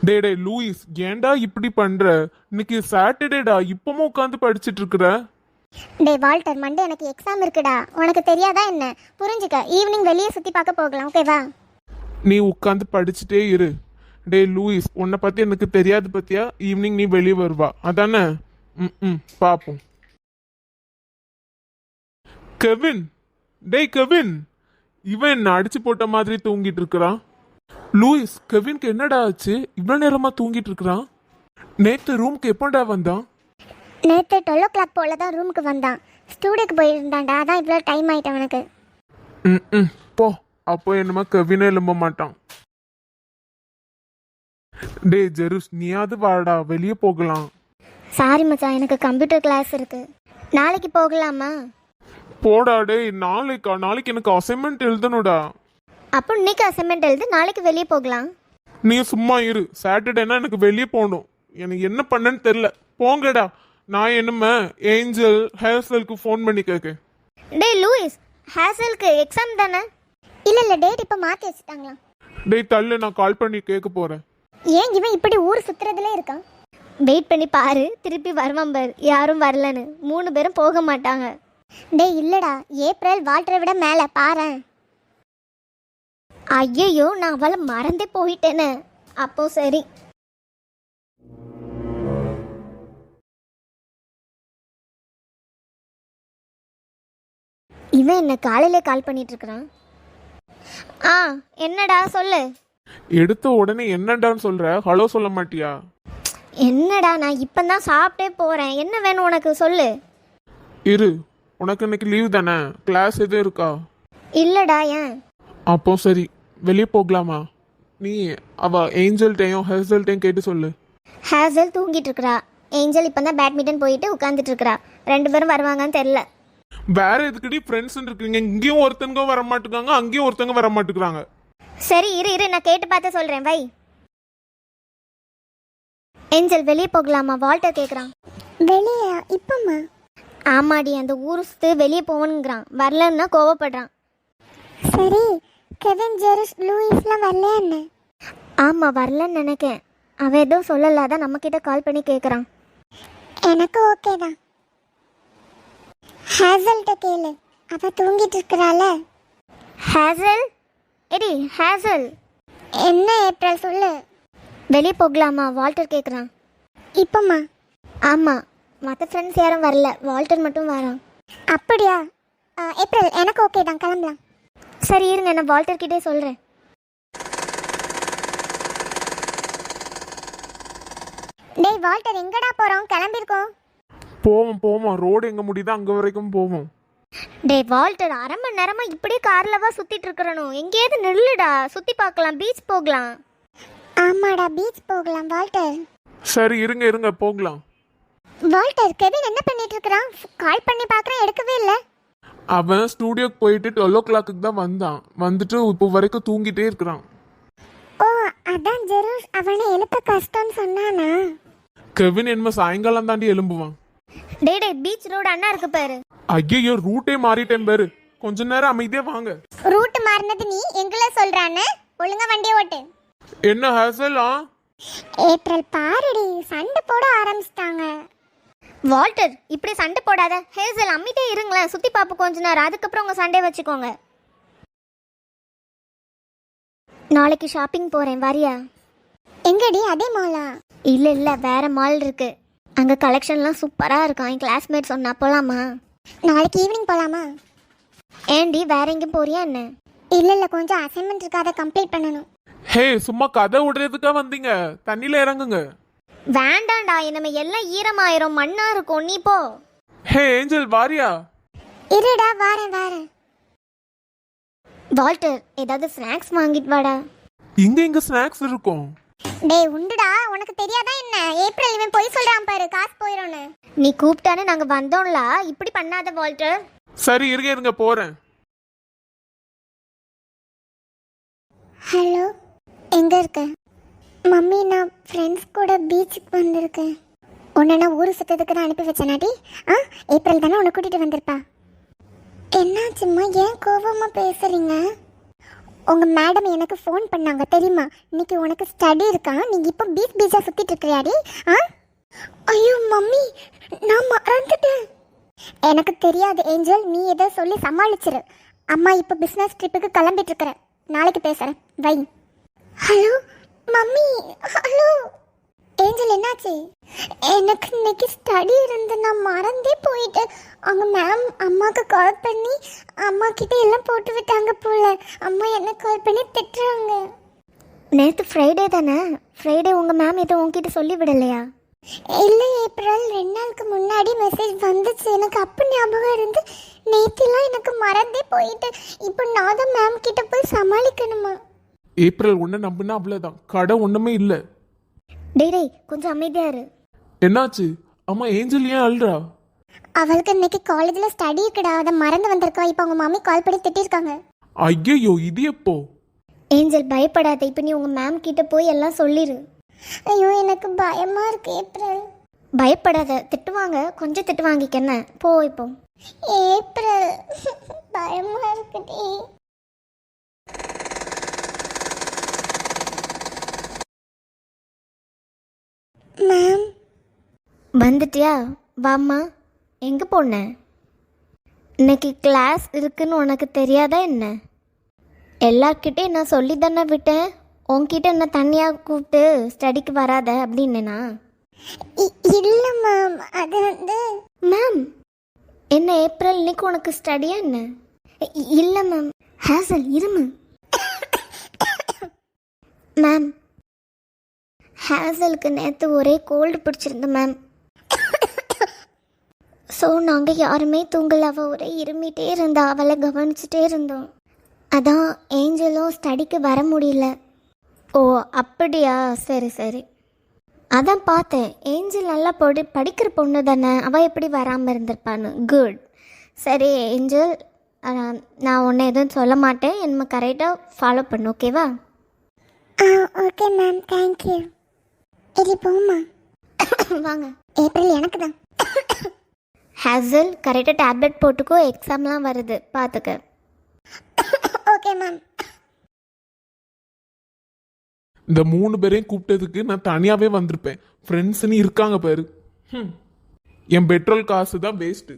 டே Lewis, ஏன்டா இப்படி பண்ற? இன்னைக்கு சாட்டர்டேடா, இப்பவும் உட்காந்து படிச்சிட்டு இருக்கிற? டே வால்டர், மண்டே எனக்கு எக்ஸாம் இருக்குடா. உனக்கு தெரியாதா என்ன? புரிஞ்சுக்க, ஈவினிங் வெளியே சுற்றி பார்க்க போகலாம், ஓகேவா? நீ உட்காந்து படிச்சுட்டே இரு. டே லூயிஸ், உன்னை பத்தி எனக்கு தெரியாது பத்தியா? ஈவினிங் நீ வெளியே வருவா அதானே? ம், பாப்போம். கெவின், டேய் கெவின், இவன் என்ன அடிச்சு போட்ட மாதிரி தூங்கிட்டு இருக்கிறான்? லூயிஸ், கெவின்க்கு என்னடா ஆச்சு? இவ்வளவு நேரமா தூங்கிட்டு இருக்கிறான்? நேத்து ரூமுக்கு எப்போடா வந்தான்? நேற்று 12 o'clock போல தான் ரூமுக்கு வந்தான். ஸ்டூடியோக்கு போயிருந்தான்டா, அதான் இவ்வளோ டைம் ஆயிட்டேன் அவனுக்கு. போ. அப்போ என்னமா கெவினே எழும்ப மாட்டான். டே ஜெருஸ், நீயாவது வாடா, வெளியே போகலாம். சாரி மச்சான், எனக்கு கம்ப்யூட்டர் கிளாஸ் இருக்கு. நாளைக்கு போகலாமா? போடா டேய். நாளைக்கு எனக்கு அசைன்மெண்ட் எழுதணும்டா. அப்போ இன்னைக்கு அசைன்மெண்ட் எழுது, நாளைக்கு வெளியே போகலாம். நீ சும்மா இரு. சாட்டர்டேனா எனக்கு வெளியே போகணும். எனக்கு என்ன பண்ணன்னு தெரியல. போங்கடா. நான் என்னமே ஏஞ்சல் ஹேசலுக்கு ஃபோன் பண்ணி கேட்க. டே லூயிஸ், ஹேசலுக்கு எக்ஸாம் தானே? இல்லை டேட் இப்போ மாற்றி வச்சுட்டாங்களா? டேய் தள்ளு, நான் கால் பண்ணி கேட்க போறேன். ஏன் இவன் இப்படி ஊர் சுற்றுறதுலே இருக்கான்? வெயிட் பண்ணி பாரு, திருப்பி வருவான் பாரு. யாரும் வரலன்னு 3 பேரும் போக மாட்டாங்க. டே இல்லடா, ஏப்ரல் வால்டரை விட மேலே பாரேன். ஐயோ, நான் அவளை மறந்தே போயிட்டேனே. அப்போ சரி. இவன் என்ன காலையில கால் பண்ணிட்டு இருக்கிறான்? என்னடா சொல்லு. எடுத்த உடனே என்னடான்னு சொல்ற? ஹலோ சொல்ல மாட்டியா? என்னடா, நான் இப்பதான் சாப்பிட்டே போறேன். என்ன வேணும் உனக்கு, சொல்லு. இரு, உனக்கு இன்னைக்கு லீவ் தானே? கிளாஸ் எதுவும் இருக்கா? இல்லடா. ஏன்? அப்போ சரி, வெளியே போகலாமா? நீ அவ ஏஞ்சல்ட்டையும் ஹேசல்ட்டையும் கேட்டு சொல்லு. ஹேசல் தூங்கிட்டு இருக்கிறா. ஏஞ்சல் இப்பதான் பேட்மிண்டன் போயிட்டு உட்காந்துட்டு இருக்கிறா. 2 பேரும் வருவாங்கன்னு தெரியல. வேற எதுக்கடி ஃப்ரெண்ட்ஸ் இருக்கீங்க? இங்கேயும் ஒருத்தங்க வர மாட்டுக்காங்க, அங்கேயும் ஒருத்தங்க வர மாட்டுக்கிறாங்க. சரி இரு, நான் கேட்டு பார்த்து சொல்றேன், வை. ஏஞ்சல், வெளியே போகலாமா? வால்டர் கேட்குறான். வெளியே இப்போம்மா? ஆமாடி, அந்த ஊர் சுத்து வெளியே போகணுங்கிறான். வரலன்னா கோவப்படுறான். சரி, கெவின், ஜெருஸ், லூயிஸ்லாம் வரலையா என்ன? ஆமாம், வரலன்னு நினைக்கேன். அவன் எதுவும் சொல்லலாதான் நம்மக்கிட்ட கால் பண்ணி கேட்குறான். எனக்கு ஓகே தான். ஹேசல்கிட்ட கேளு, அவள் தூங்கிட்டு இருக்கிறாள. ஹேசல், எடி ஹேசல். என்ன ஏப்ரல், சொல்லு. வெளியே போகலாமா? வால்டர் கேட்குறான். இப்போம்மா? ஆமாம், மற்ற ஃப்ரெண்ட்ஸ் யாரும் வரல, வால்டர் மட்டும் வரான். அப்படியா? ஏப்ரல், எனக்கு ஓகே தான், கிளம்பலாம். சரி இருங்க, நான் வால்டர் கிட்டே சொல்கிறேன். டேய் வால்டர், எங்கடா போகிறோம்? கிளம்பிருக்கோம். போவோம். ரோடு எங்க முடியுதோ அங்க வரைக்கும் போவோம். டே வால்டர், 1/2 மணி நேரமா இப்படியே கார்லவா சுத்திட்டு இருக்கறணும். எங்கேயாவது நில்லுடா, சுத்தி பார்க்கலாம், பீச் போகலாம். ஆமாடா, பீச் போகலாம் வால்டர். சரி இருங்க போகலாம். வால்டர், கெவின் என்ன பண்ணிட்டு இருக்கான்? கால் பண்ணி பார்க்கறேன், எடுக்கவே இல்ல. அவன் ஸ்டூடியோக்கு போயிட்டு 12 o'clock தான் வந்தான். வந்துட்டு இப்போ வரைக்கும் தூங்கிட்டே இருக்கிறான். ஓ, அதான் ஜெருஸ் அவனை எழுப்ப கஷ்டம்னு சொன்னானா? கெவின் என்ன சாயங்காலம் தாண்டி எழும்புவான். டே பீச் ரோடு அண்ணா இருக்கு பாரு. ஐயோ, ரூட்டே மாறிட்டேன் பாரு. கொஞ்ச நேரம் அமைதியா வாங்க. ரூட் மாறினது நீ எங்கள சொல்றானே? ஒழுங்கா வண்டியை ஓட்டு. என்ன ஹேசலா? ஏப்ரல் பாருடி, சண்டை போட ஆரம்பிச்சிட்டாங்க. வால்டர், இப்படி சண்டை போடாத. ஹேசல், அமைதியே இருங்களேன், சுத்தி பாப்பு கொஞ்ச நேரம், அதுக்கப்புறம் உங்க சண்டை வச்சுக்கோங்க. நாளைக்கு ஷாப்பிங் போறேன், வரியா? எங்கடி, அதே மாலா? இல்ல வேற மால் இருக்கு. அங்க கலெக்ஷன்லாம் சூப்பரா இருக்கும். என் கிளாஸ்மேட் சொன்னா, போலாமா? நாளைக்கு ஈவினிங் போலாமா? ஏண்டி, வேற எங்கேயும் போறியா என்ன? இல்ல, கொஞ்சம் அசைன்மெண்ட் இருக்கு, அதை கம்ப்ளீட் பண்ணணும். ஹே, சும்மா கதை விடுறதுக்கா வந்தீங்க? தண்ணியில இறங்குங்க. வேண்டாம்டா, நம்ம எல்லாம் ஈரமாயிரும், மண்ணா இருக்கும். நீ போ. ஹே ஏஞ்சல், வாரியா? இருடா, வாரேன். வால்டர், ஏதாவது ஸ்நாக்ஸ் வாங்கிட்டு வாடா. இங்க ஸ்நாக்ஸ் இருக்கும். டேய் உண்டுடா, உனக்கு தெரியாதா என்ன? ஏப்ரல் இவன் போய் சொல்றான் பாரு, காசு போயிடும்னு. நீ கூப்பிட்டானே நாங்க வந்தோம்ல, இப்படி பண்ணாத வால்டர். சரி இருங்க போறேன். ஹலோ, எங்க இருக்க? மம்மி, நான் ஃப்ரெண்ட்ஸ் கூட பீச்சுக்கு வந்திருக்கேன். உன்னை நான் ஊர் சுத்தத்துக்கு தான் அனுப்பி வச்சேனாடி. ஏப்ரல் தானே உன்னை கூட்டிட்டு வந்திருப்பா. என்னாச்சும்மா, ஏன் கோபமா பேசுறீங்க? உங்கள் மேடம் எனக்கு ஃபோன் பண்ணாங்க தெரியுமா? இன்னைக்கு உனக்கு ஸ்டடி இருக்கான், நீங்கள் இப்போ பீஸாக சுற்றிட்டு இருக்கிறியாடி? ஆ ஐயோ மம்மி, நான் மறந்துட்டேன். எனக்கு தெரியாது ஏஞ்சல், நீ ஏதோ சொல்லி சமாளிச்சிரு. அம்மா இப்போ பிஸ்னஸ் ட்ரிப்புக்கு கிளம்பிட்டு இருக்கிறேன், நாளைக்கு பேசுகிறேன், வை. Hello mummy. ஹலோ ஏஞ்சல், என்னாச்சு? எனக்கு இன்னைக்கு ஸ்டடி இருந்து நான் மறந்தே போயிட்டேன். அவங்க மேம் அம்மாவுக்கு கால் பண்ணி அம்மா கிட்ட எல்லாம் போட்டு விட்டாங்க போல. அம்மா என்ன கால் பண்ணி திட்டுறாங்க. நேற்று ஃப்ரைடே தானே? ஃப்ரைடே உங்கள் மேம் எதுவும் உங்ககிட்ட சொல்லி விடலையா? இல்லை ஏப்ரல், 2 நாளுக்கு முன்னாடி மெசேஜ் வந்துச்சு, எனக்கு அப்போ ஞாபகம் இருந்து நேற்றுலாம் எனக்கு மறந்தே போயிட்டு. இப்போ நான் தான் மேம் கிட்ட போய் சமாளிக்கணுமா? ஏப்ரல் ஒன்று நம்பினா அவ்வளோதான், கடை ஒன்றுமே இல்லை. டேய் கொஞ்சம் அமைதியா இரு. என்னாச்சு? அம்மா ஏஞ்சல் ஏன் அழுறா? அவளுக்கு இன்னைக்கு காலேஜில் ஸ்டடி இருக்குடா, அதை மறந்து வந்திருக்கா. இப்போ அவங்க மம்மி கால் பண்ணி திட்டிருக்காங்க. ஐயோ, இது எப்போ? ஏஞ்சல் பயப்படாத, இப்போ நீ உங்கள் மேம் கிட்ட போய் எல்லாம் சொல்லிடு. ஐயோ எனக்கு பயமா இருக்கு ஏப்ரல். பயப்படாத, திட்டுவாங்க, கொஞ்சம் திட்டு வாங்கிக்கண்ண, போ இப்போ. ஏப்ரல் பயமா இருக்குடி. மேம் வந்துட்டியா? வாம்மா. எங்கே போன? இன்னைக்கு கிளாஸ் இருக்குன்னு உனக்கு தெரியாதா என்ன? எல்லார்கிட்டையும் நான் சொல்லி தானே விட்டேன், உன்கிட்ட என்ன தனியாக கூப்பிட்டு ஸ்டடிக்கு வராத அப்படின்னா. இல்லை மேம், அது வந்து மேம். என்ன ஏப்ரல், இன்னைக்கு உனக்கு ஸ்டடியா என்ன? இல்லை மேம். ஹேசல் இருமு. மேம் ஹேசலுக்கு நேற்று ஒரே கோல்டு பிடிச்சிருந்து மேம். ஸோ நாங்கள் யாருமே தூங்கல, அவள் ஒரே இருமிட்டே இருந்தா, அவளை கவனிச்சுட்டே இருந்தோம். அதான் ஏஞ்சலும் ஸ்டடிக்கு வர முடியல. ஓ அப்படியா, சரி சரி. அதான் பார்த்தேன், ஏஞ்சல் நல்லா படிக்கிற பொண்ணு தானே, அவள் எப்படி வராமல் இருந்திருப்பான்னு. குட். சரி ஏஞ்சல், நான் உன்னை எதுவும் சொல்ல மாட்டேன், என்ன கரெக்டாக ஃபாலோ பண்ணு, ஓகேவா? Okay ma'am, thank you. இது போமா. வாங்க. ஏப்ரல் எனக்கு தான். ஹேசல் கரெக்டாக டேப்லெட் போட்டுக்கோ, எக்ஸாம்லாம் வருது பார்த்துக்க. Okay ma'am. இந்த 3 பேரையும் கூப்பிட்டதுக்கு நான் தனியாவே வந்திருப்பேன். ஃப்ரெண்ட்ஸ்னு இருக்காங்க பாரு. என் பெட்ரோல் காசு தான் வேஸ்ட்டு.